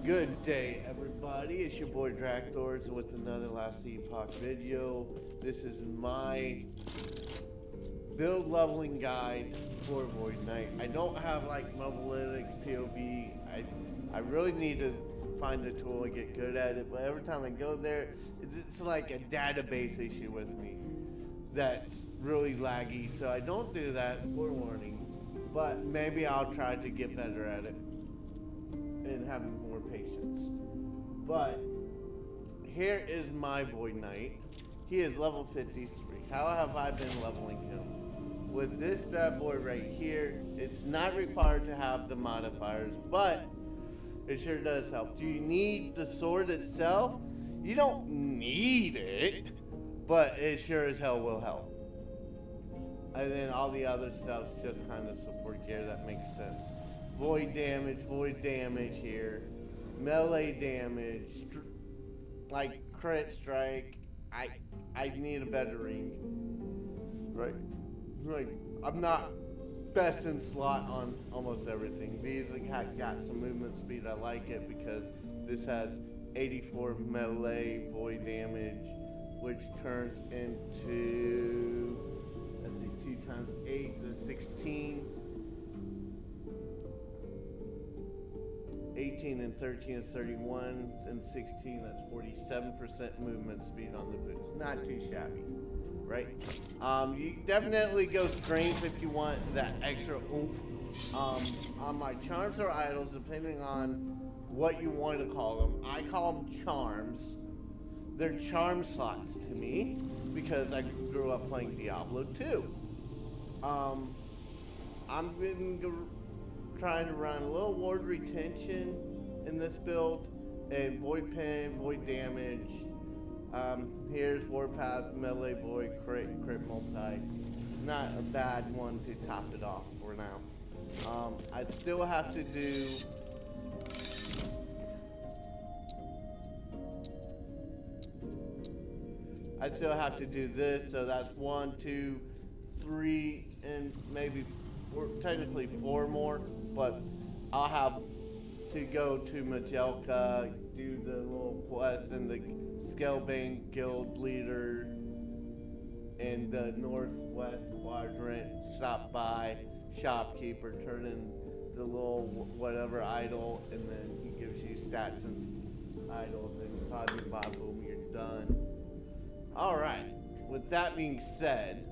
Good day, everybody. It's your boy Dractors with another Last Epoch video. This is my build leveling guide for Void Knight. I don't have like Mobalytics, POB. I really need to find a tool and get good at it, but every time I go there, it's like a database issue with me that's really laggy, so I don't do that, forewarning. But maybe I'll try to get better at it and have more patience. But here is my Void Knight. He is level 53. How have I been leveling him? With this bad boy right here, it's not required to have the modifiers, but it sure does help. Do you need the sword itself? You don't need it, but it sure as hell will help. And then all the other stuff's just kind of support gear that makes sense. Void damage here. Melee damage, like crit strike. I need a better ring. Right. Like, I'm not best in slot on almost everything. These got some movement speed. I like it because this has 84 melee void damage, which turns into, let's see, 2 times 8 is 16. 18 and 13 is 31, and 16, that's 47% movement speed on the boots. Not too shabby, right? You definitely go strength if you want that extra oomph. On my charms or idols, depending on what you want to call them, I call them charms. They're charm slots to me because I grew up playing Diablo 2. I'm been trying to run a little ward retention in this build and void pen, void damage. Here's Warpath, melee void, crit multi. Not a bad one to top it off for now. I still have to do this, so that's 1, 2, 3, and maybe technically 4 more, but I'll have to go to Majelka, do the little quest in the Scalebank Guild leader in the northwest quadrant, stop by shopkeeper, turn in the little whatever idol, and then he gives you stats and idols, and probably boom, you're done. Alright, with that being said,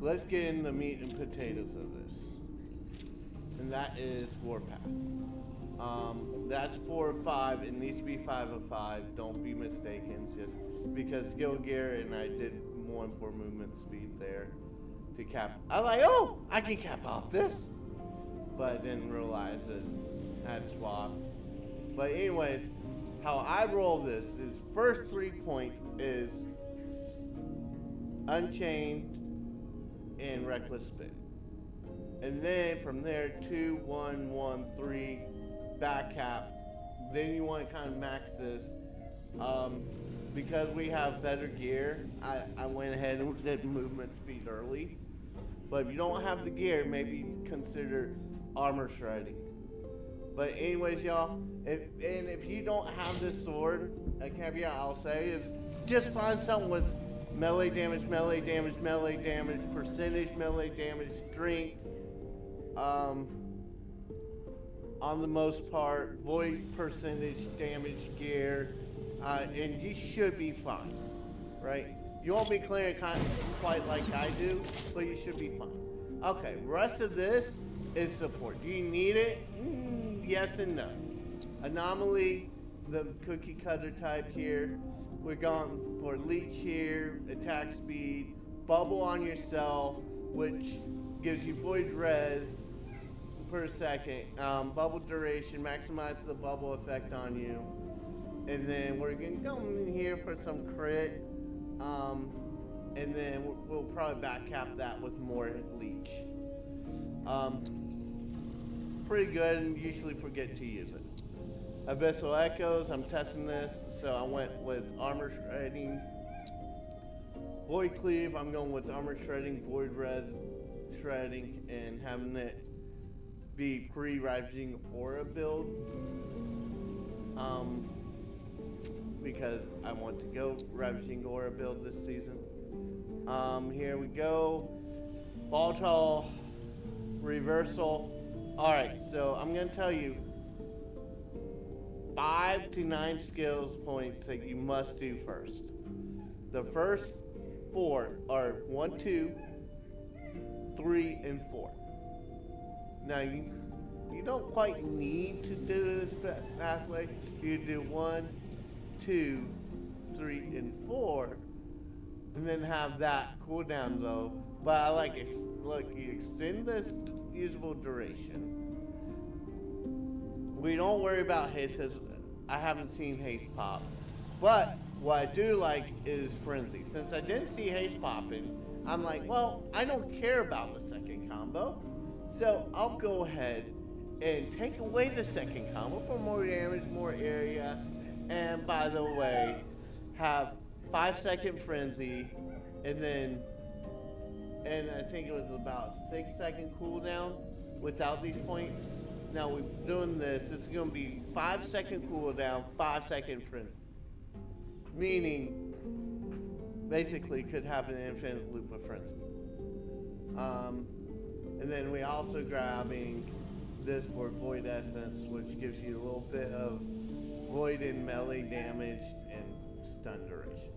let's get in the meat and potatoes of this. And that is Warpath. That's 4 of 5. It needs to be 5 of 5. Don't be mistaken. Just because skill gear, and I did 1 for movement speed there to cap. I was like, oh, I can cap off this. But I didn't realize it. I had swapped. But anyways, how I roll this is first 3 points is Unchained and Reckless Spin. And then from there, 2, 1, 1, 3, back cap. Then you want to kind of max this. Because we have better gear, I went ahead and did movement speed early. But if you don't have the gear, maybe consider armor shredding. But anyways, y'all, if you don't have this sword, a caveat I'll say is just find something with melee damage, percentage melee damage, strength, on the most part, void percentage damage gear, and you should be fine, right? You won't be clearing quite like I do, but you should be fine. Okay, rest of this is support. Do you need it? Yes and no. Anomaly, the cookie cutter type here. We're going for leech here, attack speed, bubble on yourself, which gives you void res per second, bubble duration, maximize the bubble effect on you, and then we're gonna go in here for some crit, and then we'll probably back cap that with more leech. Pretty good, and usually forget to use it. Abyssal Echoes, I'm testing this, so I went with armor shredding. Void Cleave, I'm going with Armor Shredding, Void Res Shredding, and having it be pre-Ravaging Aura build. Because I want to go Ravaging Aura build this season. Here we go. Volatile Reversal. Alright, so I'm going to tell you 5 to 9 skills points that you must do first. The first 4 are 1, 2, 3, and 4. Now you don't quite need to do this pathway. You do 1, 2, 3, and 4, and then have that cooldown though. But I like it. Look, you extend this usable duration. We don't worry about haste because I haven't seen haste pop. But what I do like is frenzy. Since I didn't see haste popping, I'm like, well, I don't care about the second combo, so I'll go ahead and take away the second combo for more damage, more area, and by the way, have 5-second frenzy, and then, and I think it was about 6-second cooldown without these points. Now we're doing this. This is going to be 5-second cooldown, 5-second frenzy, meaning basically could have an infinite loop of frenzy. And then we also grabbing this for Void Essence, which gives you a little bit of void and melee damage and stun duration.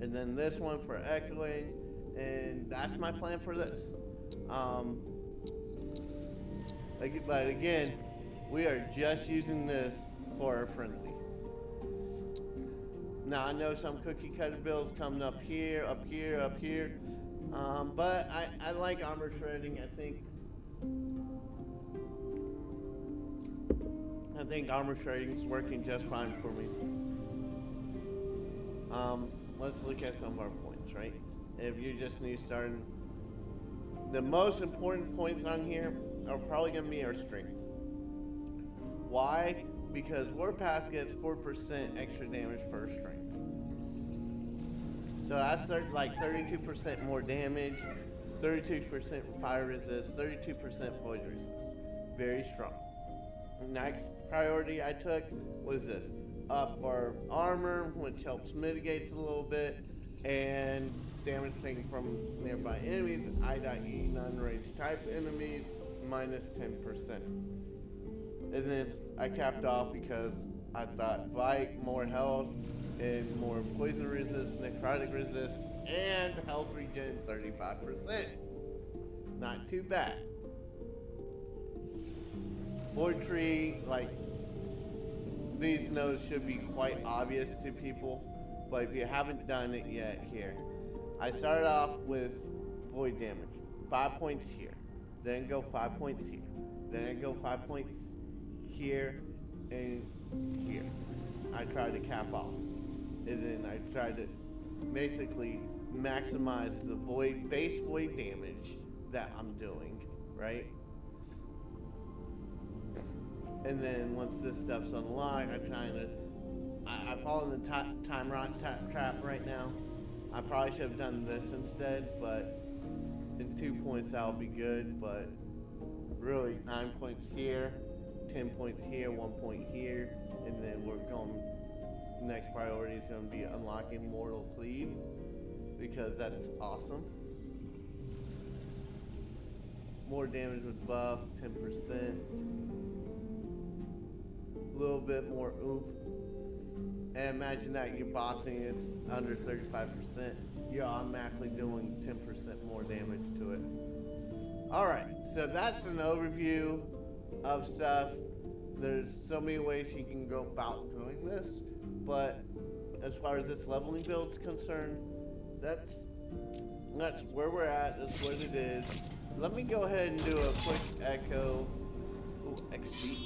And then this one for echoing, and that's my plan for this. But again, we are just using this for our frenzy. Now I know some cookie cutter builds coming up here, up here, up here. But I like armor shredding. I think armor shredding is working just fine for me. Let's look at some of our points, right? If you're just new starting, the most important points on here are probably going to be our strength. Why? Because Warpath gets 4% extra damage per strength. So that's like 32% more damage, 32% fire resist, 32% void resist. Very strong. Next priority I took was this. Up our armor, which helps mitigate a little bit, and damage taken from nearby enemies, I.E. non-ranged type enemies, minus 10%. And then I capped off because I thought Bite, more health, and more poison resist, necrotic resist, and health regen 35%. Not too bad. Void Tree, like, these nodes should be quite obvious to people, but if you haven't done it yet, here. I started off with void damage, 5 points here, then go 5 points here, then I go 5 points here and here. I tried to cap off, and then I tried to basically maximize the base void damage that I'm doing, right? And then once this stuff's unlocked, I fall in the time trap right now. I probably should have done this instead, but in 2 points that'll be good, but really 9 points here, 10 points here, 1 point here, and then we're going, next priority is going to be unlocking Mortal Cleave, because that's awesome. More damage with buff, 10%. A little bit more oomph. And imagine that you're bossing it's under 35%. You're automatically doing 10% more damage to it. Alright, so that's an overview of stuff. There's so many ways you can go about doing this, but as far as this leveling build is concerned, that's where we're at, that's what it is. Let me go ahead and do a quick echo. Ooh, XP.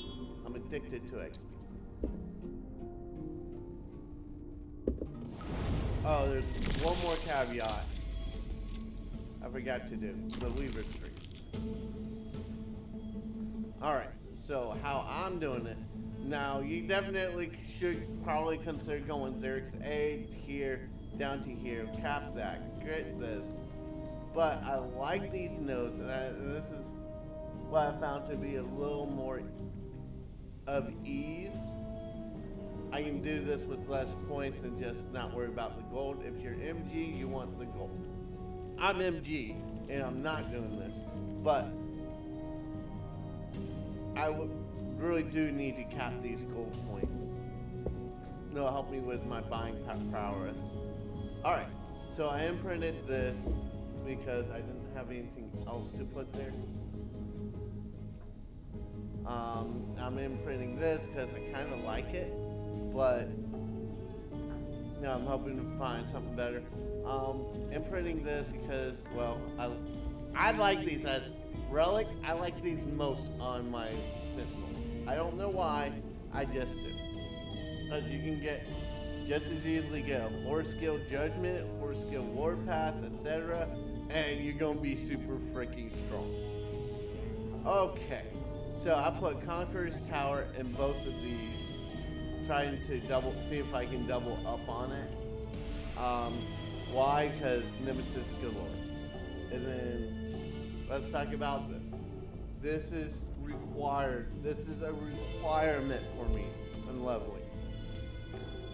I'm addicted to XP. Oh, there's one more caveat I forgot to do. The Weaver Streak. Alright, so how I'm doing it. Now, you definitely should probably consider going Xerx's Age here down to here, cap that, get this. But I like these notes, and this is what I found to be a little more of ease. I can do this with less points and just not worry about the gold. If you're MG, you want the gold. I'm MG, and I'm not doing this. But I really do need to cap these gold points. It'll help me with my buying prowess. Alright, so I imprinted this because I didn't have anything else to put there. I'm imprinting this because I kind of like it, but I'm hoping to find something better. Imprinting this because, well, I like these as relics. I like these most on my Sentinels. I don't know why, I just do. Because you can get just as easily get a 4-skill Judgment, 4-skill Warpath, etc. And you're going to be super freaking strong. Okay, so I put Conqueror's Tower in both of these, trying to see if I can double up on it. Why? Because Nemesis galore. And then let's talk about this. This is required. This is a requirement for me in leveling.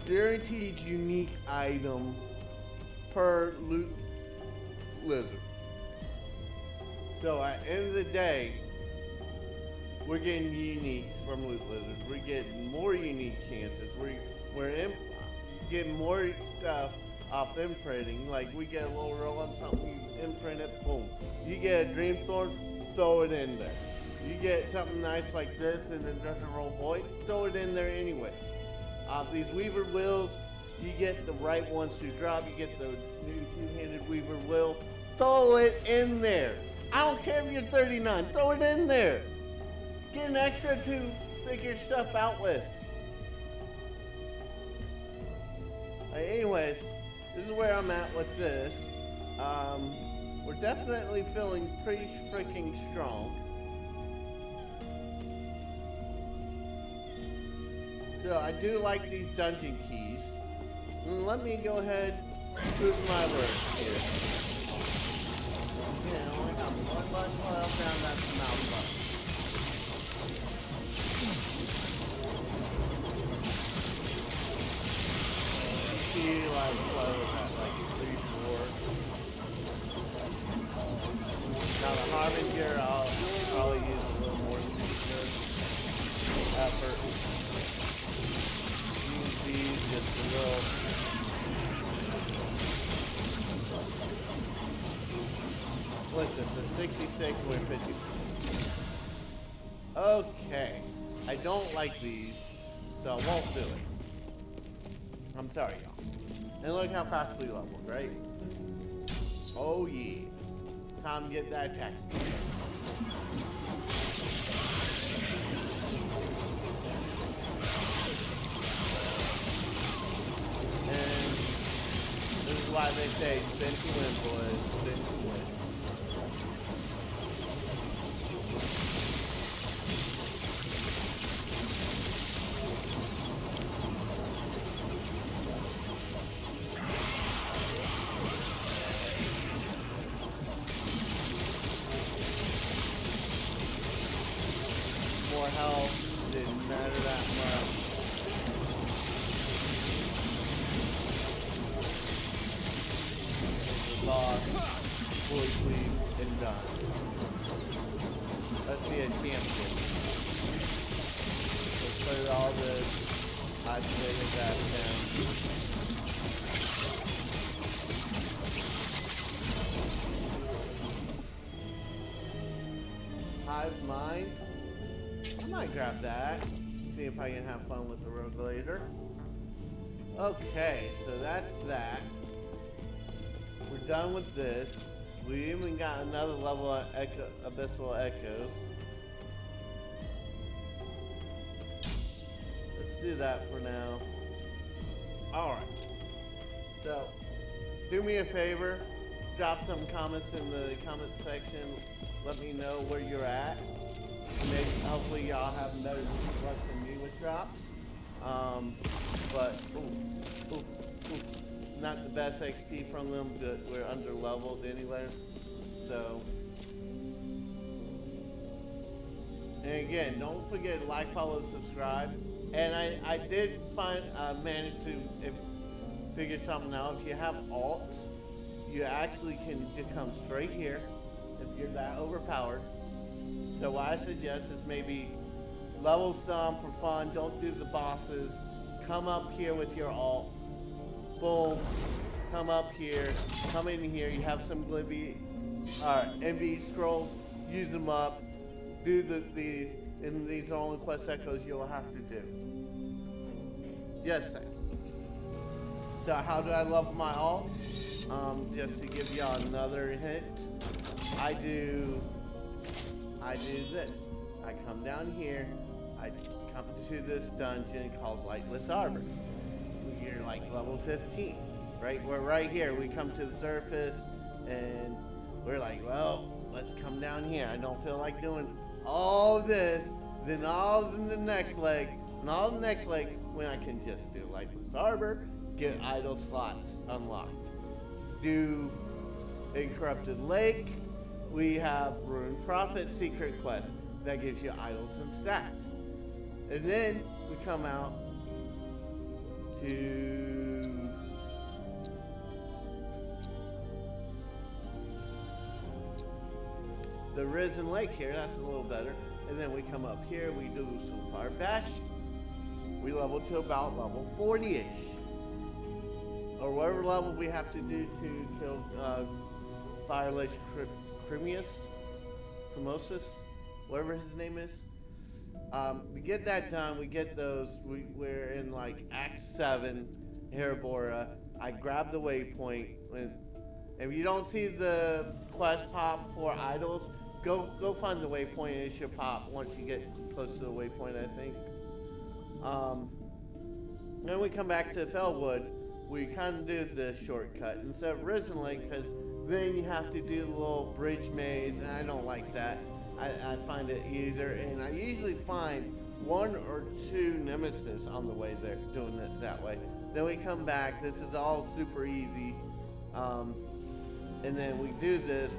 Guaranteed unique item per loot lizard. So at the end of the day, we're getting uniques from loot lizards. We're getting more unique chances. We're getting more stuff off imprinting. Like we get a little roll on something, you imprint it, boom. You get a dream thorn, throw it in there. You get something nice like this and it doesn't roll void, throw it in there anyways. These Weaver Wheels, you get the right ones to drop. You get the new two-handed Weaver Wheel. Throw it in there. I don't care if you're 39. Throw it in there. Get an extra to figure stuff out with. Anyways, this is where I'm at with this. We're definitely feeling pretty freaking strong. So I do like these dungeon keys. Let me go ahead and prove my words here. Yeah, I only got one button left, and that's the mouse button. See, like, what was that, like 3, 4. Now the Harbinger, I'll probably use a little more effort. Just a little. Listen, the 66 with 50. Okay. I don't like these, so I won't do it. I'm sorry, y'all. And look how fast we leveled, right? Oh yeah. Time to get that attack speed. Why they say spin to win, boys. Spin to win. More health didn't matter that much. Lost, fully clean, and done. Let's be a champion. Let's clear all this. Isolated that down. Hive Mind. I might grab that. See if I can have fun with the rogue later. Okay, so that's that. We're done with this. We even got another level of Abyssal Echoes. Let's do that for now. Alright. So, do me a favor. Drop some comments in the comment section. Let me know where you're at. Maybe, hopefully y'all have better luck than me with drops. But, not the best XP from them, but we're under leveled anyway. So, and again, don't forget to like, follow, subscribe. And I did manage to figure something out. If you have alts, you actually can just come straight here if you're that overpowered. So what I suggest is maybe level some for fun. Don't do the bosses. Come up here with your alt. Boom. Come up here. Come in here. You have some MV scrolls. Use them up. Do these. And these are only quest echoes you'll have to do. Yes, sir. So how do I level my alts? Just to give y'all another hint, I do this. I come down here, I come to this dungeon called Lightless Arbor. You're like level 15, right? We're right here. We come to the surface and we're like, well, let's come down here. I don't feel like doing all this, then all in the next leg, and all the next leg when I can just do Lightless Arbor, get idle slots unlocked. Do Incorrupted Lake, we have Ruined Prophet secret quest that gives you idols and stats. And then we come out to the Risen Lake here, that's a little better. And then we come up here, we do some Fire Bash. We level to about level 40-ish. Or whatever level we have to do to kill Fire Lich Cremosus, whatever his name is. We get that done, we get those, we're in like Act 7, Herabora. I grab the waypoint. If you don't see the quest pop for idols, go find the waypoint and it should pop once you get close to the waypoint, I think. Then we come back to Fellwood. We kind of do the shortcut instead of Risen Lake, because then you have to do the little bridge maze, and I don't like that. I find it easier, and I usually find one or two nemesis on the way there, doing it that way. Then we come back. This is all super easy, and then we do this.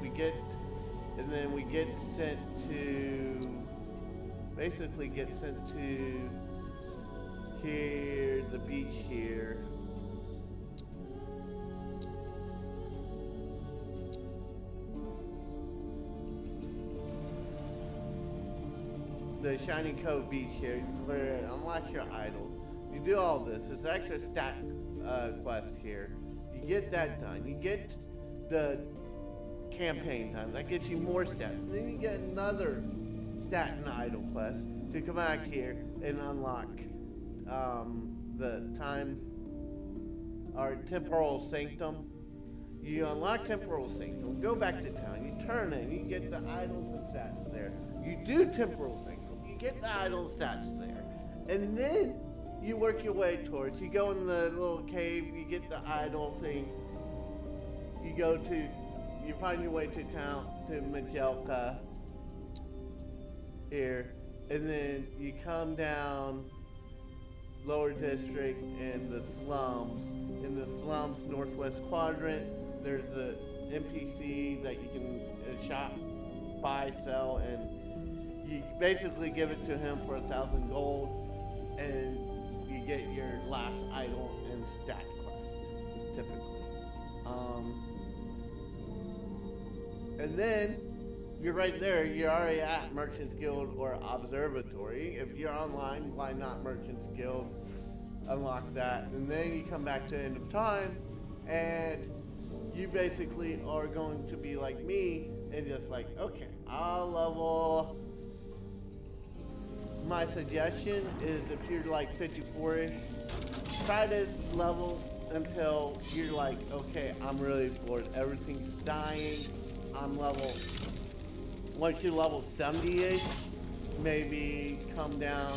And then we get sent to, basically get sent to here, the beach here. The Shining Cove Beach here, where unlock your idols. You do all this. There's extra stat quest here. You get that done. You get the campaign time. That gives you more stats. And then you get another stat and idol quest to come back here and unlock the time or Temporal Sanctum. You unlock Temporal Sanctum, go back to town, you turn in, you get the idols and stats there. You do Temporal Sanctum, you get the idol stats there. And then you work your way towards, you go in the little cave, you get the idol thing. You find your way to town, to Majelka here. And then you come down Lower District and the slums. In the slums northwest quadrant, there's a NPC that you can shop, buy, sell, and you basically give it to him for 1,000 gold, and you get your last idol and stat quest, typically. And then you're right there. You're already at Merchants Guild or Observatory. If you're online, why not Merchants Guild? Unlock that, and then you come back to End of Time, and you basically are going to be like me and just like, okay, I'll level. My suggestion is if you're like 54-ish, try to level until you're like, okay, I'm really bored. Everything's dying. I'm level. Once you level 70-ish, maybe come down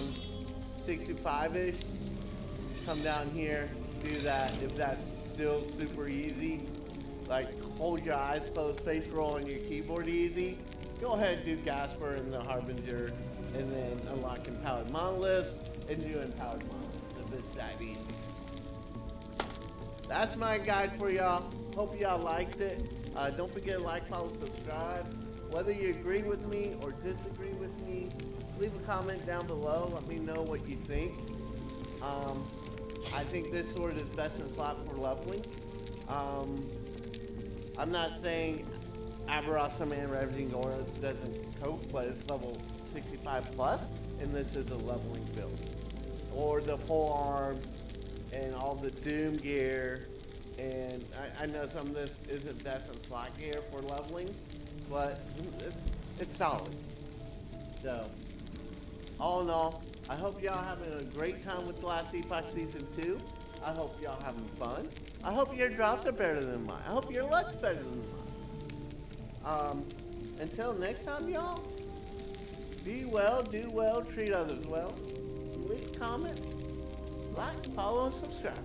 65-ish. Come down here, do that. If that's still super easy, like hold your eyes closed, face roll on your keyboard easy, go ahead and do Gasper and the Harbinger, and then unlock Empowered Monoliths, and do Empowered Monoliths if it's that easy. that's my guide for y'all. Hope y'all liked it. Don't forget to like, follow, subscribe. Whether you agree with me or disagree with me, leave a comment down below. Let me know what you think. I think this sword is best in slot for leveling. I'm not saying Aberos Command Ravaging Auras doesn't cope, but it's level 65 plus, and this is a leveling build. Or the pole arm and all the Doom gear, and I know some of this isn't best in slot gear for leveling, but it's solid. So, all in all, I hope y'all having a great time with the last Epoch Season 2. I hope y'all having fun. I hope your drops are better than mine. I hope your luck's better than mine. Until next time, y'all, be well, do well, treat others well. Leave a comment, like, follow, and subscribe.